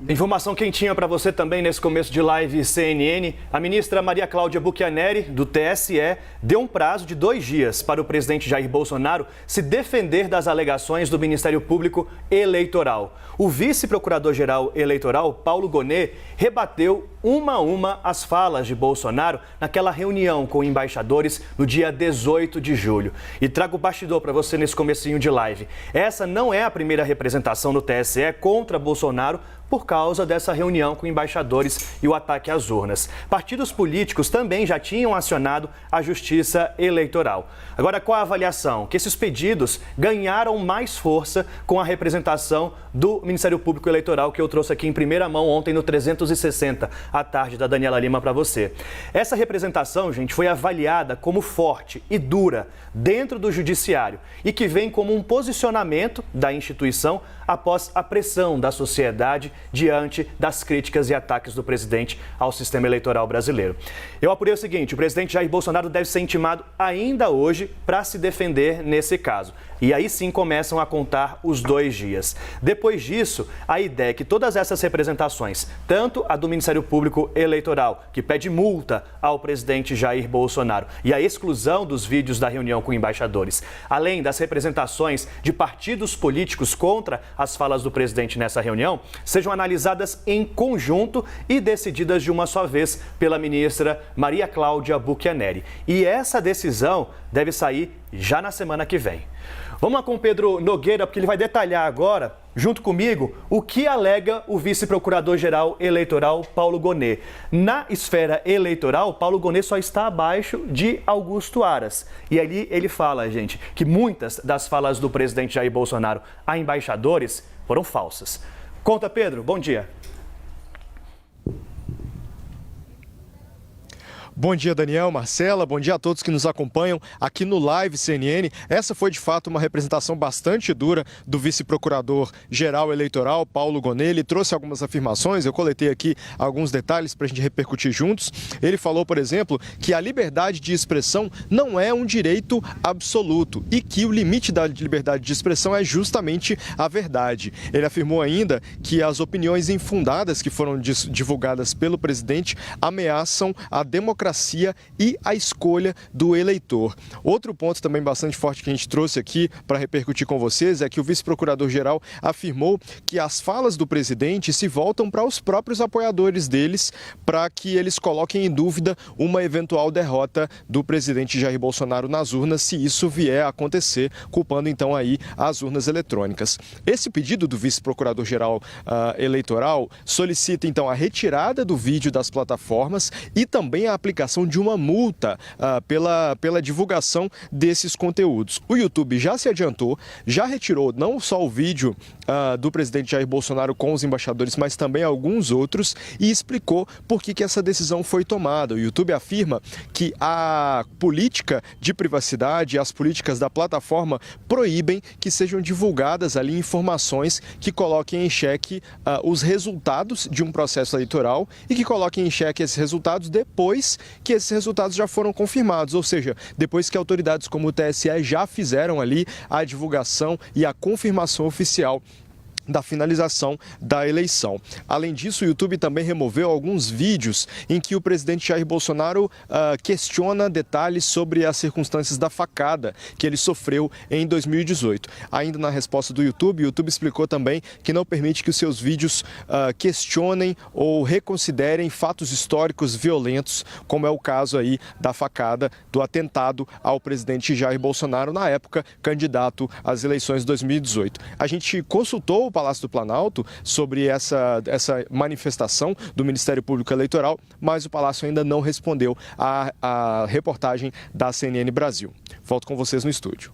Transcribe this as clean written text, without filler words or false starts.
Informação quentinha para você também nesse começo de live CNN. A ministra Maria Cláudia Buchianneri, do TSE, deu um prazo de 2 dias para o presidente Jair Bolsonaro se defender das alegações do Ministério Público Eleitoral. O vice-procurador-geral eleitoral, Paulo Gonet, rebateu uma a uma as falas de Bolsonaro naquela reunião com embaixadores no dia 18 de julho. E trago o bastidor para você nesse comecinho de live. Essa não é a primeira representação do TSE contra Bolsonaro por causa dessa reunião com embaixadores e o ataque às urnas. Partidos políticos também já tinham acionado a Justiça Eleitoral. Agora, qual a avaliação? Que esses pedidos ganharam mais força com a representação do Ministério Público Eleitoral, que eu trouxe aqui em primeira mão ontem no 360, à tarde, da Daniela Lima para você. Essa representação, gente, foi avaliada como forte e dura dentro do Judiciário e que vem como um posicionamento da instituição após a pressão da sociedade diante das críticas e ataques do presidente ao sistema eleitoral brasileiro. Eu apurei o seguinte: o presidente Jair Bolsonaro deve ser intimado ainda hoje para se defender nesse caso. E aí sim começam a contar os 2 dias. Depois disso, a ideia é que todas essas representações, tanto a do Ministério Público Eleitoral, que pede multa ao presidente Jair Bolsonaro, e a exclusão dos vídeos da reunião com embaixadores, além das representações de partidos políticos contra as falas do presidente nessa reunião, sejam analisadas em conjunto e decididas de uma só vez pela ministra Maria Cláudia Buchianneri. E essa decisão deve sair já na semana que vem. Vamos lá com o Pedro Nogueira, porque ele vai detalhar agora, junto comigo, o que alega o vice-procurador-geral eleitoral Paulo Gonet. Na esfera eleitoral, Paulo Gonet só está abaixo de Augusto Aras. E ali ele fala, gente, que muitas das falas do presidente Jair Bolsonaro a embaixadores foram falsas. Conta, Pedro. Bom dia. Bom dia, Daniel, Marcela, bom dia a todos que nos acompanham aqui no Live CNN. Essa foi, de fato, uma representação bastante dura do vice-procurador-geral eleitoral, Paulo Gonet. Ele trouxe algumas afirmações, eu coletei aqui alguns detalhes para a gente repercutir juntos. Ele falou, por exemplo, que a liberdade de expressão não é um direito absoluto e que o limite da liberdade de expressão é justamente a verdade. Ele afirmou ainda que as opiniões infundadas que foram divulgadas pelo presidente ameaçam a democracia e a escolha do eleitor. Outro ponto também bastante forte que a gente trouxe aqui para repercutir com vocês é que o vice-procurador-geral afirmou que as falas do presidente se voltam para os próprios apoiadores deles, para que eles coloquem em dúvida uma eventual derrota do presidente Jair Bolsonaro nas urnas, se isso vier a acontecer, culpando então aí as urnas eletrônicas. Esse pedido do vice-procurador-geral eleitoral solicita então a retirada do vídeo das plataformas e também a aplicação de uma multa pela divulgação desses conteúdos. O YouTube já se adiantou, já retirou não só o vídeo do presidente Jair Bolsonaro com os embaixadores, mas também alguns outros, e explicou por que essa decisão foi tomada. O YouTube afirma que a política de privacidade, as políticas da plataforma proíbem que sejam divulgadas ali informações que coloquem em xeque os resultados de um processo eleitoral e que coloquem em xeque esses resultados depois que esses resultados já foram confirmados, ou seja, depois que autoridades como o TSE já fizeram ali a divulgação e a confirmação oficial da finalização da eleição. Além disso, o YouTube também removeu alguns vídeos em que o presidente Jair Bolsonaro questiona detalhes sobre as circunstâncias da facada que ele sofreu em 2018. Ainda na resposta do YouTube, o YouTube explicou também que não permite que os seus vídeos questionem ou reconsiderem fatos históricos violentos, como é o caso aí da facada, do atentado ao presidente Jair Bolsonaro, na época candidato às eleições de 2018. A gente consultou o Palácio do Planalto sobre essa manifestação do Ministério Público Eleitoral, mas o Palácio ainda não respondeu à reportagem da CNN Brasil. Volto com vocês no estúdio.